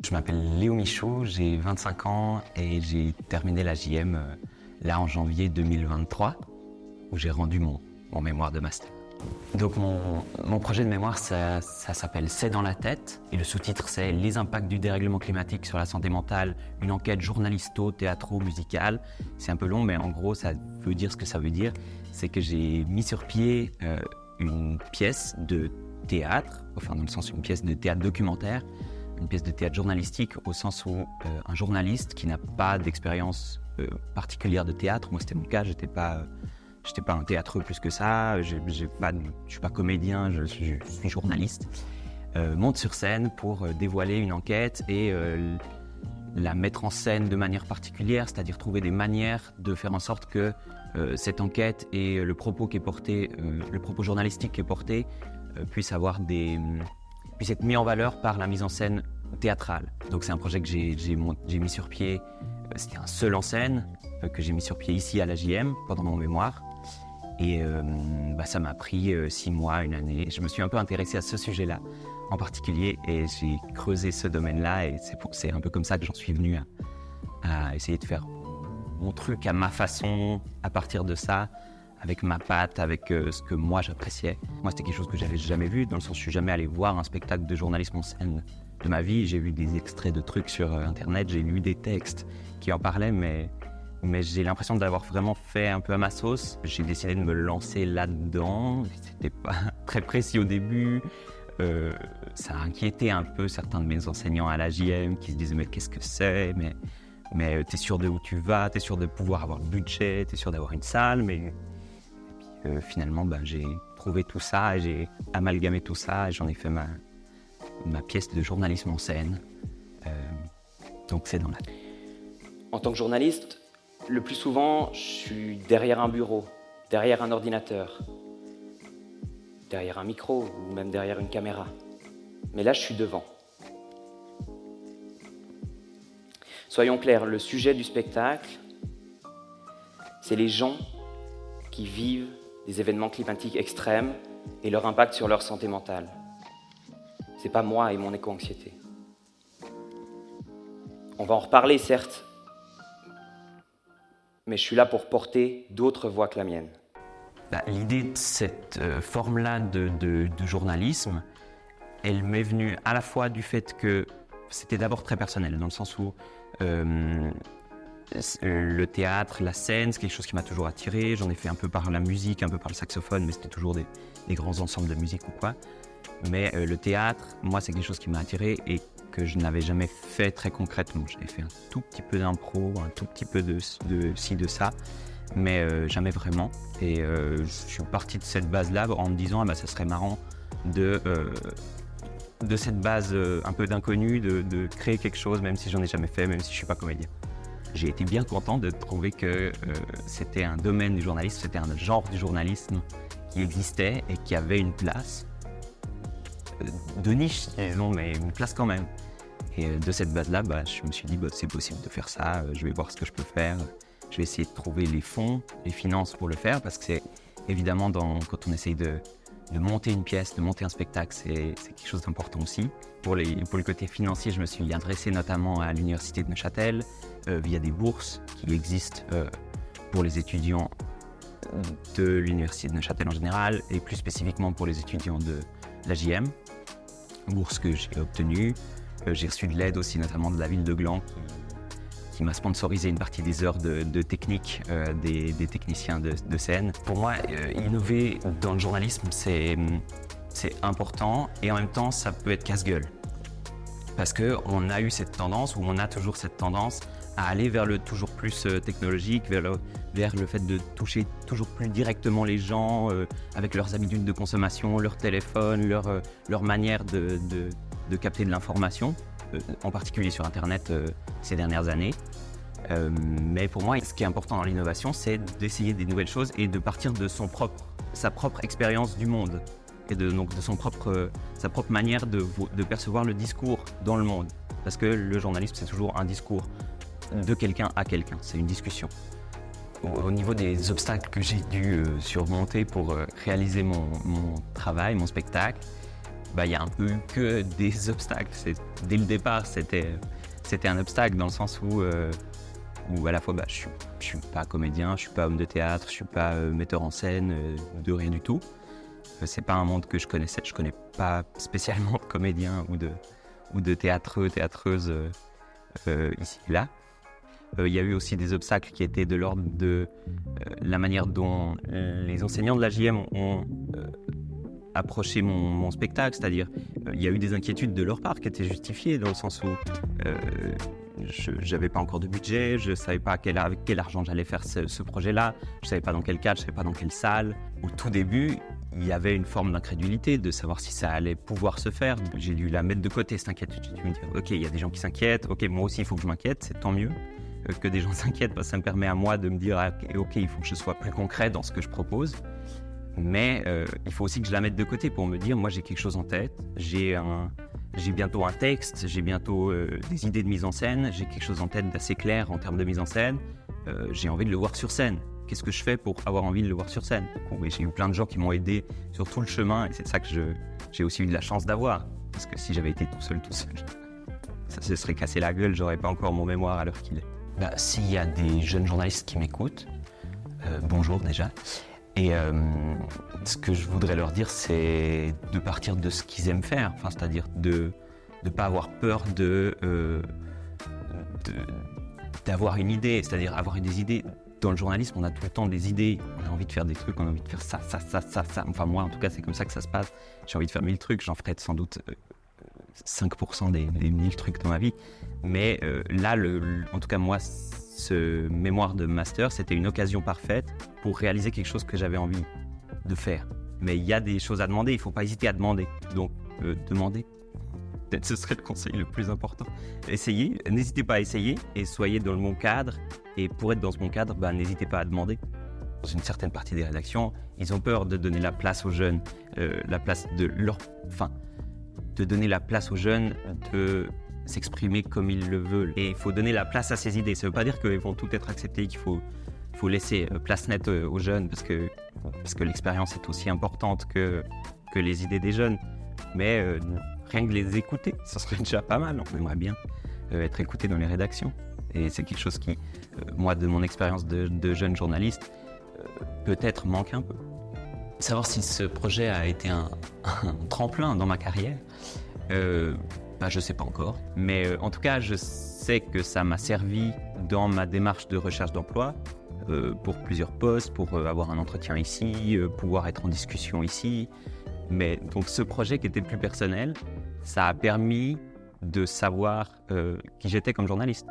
Je m'appelle Léo Michaud, j'ai 25 ans et j'ai terminé la JM là en janvier 2023 où j'ai rendu mon mémoire de master. Donc mon projet de mémoire ça s'appelle C'est dans la tête et le sous-titre c'est Les impacts du dérèglement climatique sur la santé mentale, une enquête journalisto-théâtro-musicale. C'est un peu long mais en gros ça veut dire ce que ça veut dire. C'est que j'ai mis sur pied une pièce de théâtre, enfin dans le sens une pièce de théâtre documentaire, une pièce de théâtre journalistique au sens où un journaliste qui n'a pas d'expérience particulière de théâtre, moi c'était mon cas, j'étais pas un théâtreux plus que ça, je suis pas comédien, je suis journaliste, monte sur scène pour dévoiler une enquête et la mettre en scène de manière particulière, c'est-à-dire trouver des manières de faire en sorte que cette enquête et le propos qui est porté, le propos journalistique qui est porté, puisse être mis en valeur par la mise en scène théâtrale. Donc c'est un projet que j'ai mis sur pied, c'était un seul en scène, que j'ai mis sur pied ici à la JM pendant mon mémoire. Et ça m'a pris 6 mois, une année. Je me suis un peu intéressé à ce sujet-là en particulier et j'ai creusé ce domaine-là et c'est un peu comme ça que j'en suis venu à essayer de faire mon truc à ma façon, à partir de ça, avec ma patte, avec ce que moi j'appréciais. Moi c'était quelque chose que j'avais jamais vu, dans le sens où je suis jamais allé voir un spectacle de journalisme en scène de ma vie. J'ai vu des extraits de trucs sur internet, j'ai lu des textes qui en parlaient, mais j'ai l'impression d'avoir vraiment fait un peu à ma sauce. J'ai décidé de me lancer là-dedans. C'était pas très précis au début. Ça a inquiété un peu certains de mes enseignants à la JM qui se disaient mais qu'est-ce que c'est, mais t'es sûr de où tu vas, t'es sûr de pouvoir avoir le budget, t'es sûr d'avoir une salle, mais finalement j'ai trouvé tout ça et j'ai amalgamé tout ça et j'en ai fait ma pièce de journalisme en scène. Donc c'est dans la... En tant que journaliste, le plus souvent, je suis derrière un bureau, derrière un ordinateur, derrière un micro ou même derrière une caméra. Mais là, je suis devant. Soyons clairs, le sujet du spectacle, c'est les gens qui vivent des événements climatiques extrêmes et leur impact sur leur santé mentale. C'est pas moi et mon éco-anxiété. On va en reparler, certes, mais je suis là pour porter d'autres voix que la mienne. L'idée de cette forme-là de journalisme, elle m'est venue à la fois du fait que c'était d'abord très personnel, dans le sens où le théâtre, la scène, c'est quelque chose qui m'a toujours attiré. J'en ai fait un peu par la musique, un peu par le saxophone, mais c'était toujours des grands ensembles de musique ou quoi. Mais le théâtre, moi, c'est quelque chose qui m'a attiré et que je n'avais jamais fait très concrètement. J'avais fait un tout petit peu d'impro, un tout petit peu de ci, de ça, mais jamais vraiment. Et je suis parti de cette base-là en me disant ça serait marrant de cette base un peu d'inconnu, de créer quelque chose, même si j'en ai jamais fait, même si je suis pas comédien. J'ai été bien content de trouver que c'était un domaine du journalisme, c'était un genre du journalisme qui existait et qui avait une place. De niche, non, mais une place quand même. Et de cette base-là, je me suis dit, c'est possible de faire ça, je vais voir ce que je peux faire. Je vais essayer de trouver les fonds, les finances pour le faire, parce que c'est évidemment, quand on essaye de monter une pièce, de monter un spectacle, c'est quelque chose d'important aussi. Pour le côté financier, je me suis adressé notamment à l'Université de Neuchâtel via des bourses qui existent pour les étudiants de l'Université de Neuchâtel en général, et plus spécifiquement pour les étudiants de la JM. Bourse que j'ai obtenue. J'ai reçu de l'aide aussi, notamment de la ville de Gland, qui m'a sponsorisé une partie des heures de technique des techniciens de scène. Pour moi, innover dans le journalisme, c'est important et en même temps, ça peut être casse-gueule. Parce qu'on a eu cette tendance, ou on a toujours cette tendance, à aller vers le toujours plus technologique, vers le fait de toucher toujours plus directement les gens avec leurs habitudes de consommation, leur téléphone, leur manière de capter de l'information, en particulier sur Internet ces dernières années. Mais pour moi, ce qui est important dans l'innovation, c'est d'essayer des nouvelles choses et de partir de sa propre expérience du monde et de sa propre manière de percevoir le discours dans le monde. Parce que le journalisme, c'est toujours un discours de quelqu'un à quelqu'un, c'est une discussion. Au niveau des obstacles que j'ai dû surmonter pour réaliser mon travail, mon spectacle, il y a un peu eu que des obstacles. Dès le départ, c'était un obstacle dans le sens où à la fois je suis pas comédien, je suis pas homme de théâtre, je suis pas metteur en scène, de rien du tout. C'est pas un monde que je connaissais, je connais pas spécialement de comédiens ou de théâtreux, théâtreuses ici et là. Il y a eu aussi des obstacles qui étaient de l'ordre de la manière dont les enseignants de la JM ont approché mon spectacle, c'est-à-dire il y a eu des inquiétudes de leur part qui étaient justifiées dans le sens où je n'avais pas encore de budget, je ne savais pas avec quel argent j'allais faire ce projet-là, je ne savais pas dans quel cadre, je ne savais pas dans quelle salle. Au tout début, il y avait une forme d'incrédulité de savoir si ça allait pouvoir se faire. J'ai dû la mettre de côté, cette inquiétude. J'ai dû me dire, ok, il y a des gens qui s'inquiètent, ok, moi aussi il faut que je m'inquiète, c'est tant mieux que des gens s'inquiètent, parce que ça me permet à moi de me dire, ok, il faut que je sois plus concret dans ce que je propose. Mais il faut aussi que je la mette de côté pour me dire, moi j'ai quelque chose en tête, j'ai bientôt un texte, j'ai bientôt des idées de mise en scène, j'ai quelque chose en tête d'assez clair en termes de mise en scène, j'ai envie de le voir sur scène. Qu'est-ce que je fais pour avoir envie de le voir sur scène? J'ai eu plein de gens qui m'ont aidé sur tout le chemin et c'est ça que j'ai aussi eu de la chance d'avoir. Parce que si j'avais été tout seul, ça se serait cassé la gueule, j'aurais pas encore mon mémoire à l'heure qu'il est. S'il y a des jeunes journalistes qui m'écoutent, bonjour déjà. Et ce que je voudrais leur dire, c'est de partir de ce qu'ils aiment faire, c'est-à-dire de ne pas avoir peur d'avoir une idée, c'est-à-dire avoir des idées. Dans le journalisme, on a tout le temps des idées, on a envie de faire des trucs, on a envie de faire ça. Enfin moi, en tout cas, c'est comme ça que ça se passe. J'ai envie de faire 1000 trucs, j'en ferai sans doute 5% des 1000 trucs dans ma vie. Mais là, en tout cas moi, ce mémoire de master, c'était une occasion parfaite pour réaliser quelque chose que j'avais envie de faire. Mais il y a des choses à demander, il ne faut pas hésiter à demander. Donc, demandez. Peut-être ce serait le conseil le plus important. Essayez, n'hésitez pas à essayer et soyez dans le bon cadre. Et pour être dans ce bon cadre, n'hésitez pas à demander. Dans une certaine partie des rédactions, ils ont peur de donner la place aux jeunes, de donner la place aux jeunes de s'exprimer comme ils le veulent. Et il faut donner la place à ces idées. Ça ne veut pas dire qu'elles vont toutes être acceptées, qu'il faut laisser place nette aux jeunes parce que l'expérience est aussi importante que les idées des jeunes. Mais rien que les écouter, ça serait déjà pas mal. On aimerait bien être écouté dans les rédactions. Et c'est quelque chose qui, moi, de mon expérience de jeune journaliste, peut-être manque un peu. Savoir si ce projet a été un tremplin dans ma carrière, je sais pas encore. Mais en tout cas, je sais que ça m'a servi dans ma démarche de recherche d'emploi pour plusieurs postes, pour avoir un entretien ici, pouvoir être en discussion ici. Mais donc ce projet qui était plus personnel, ça a permis de savoir qui j'étais comme journaliste.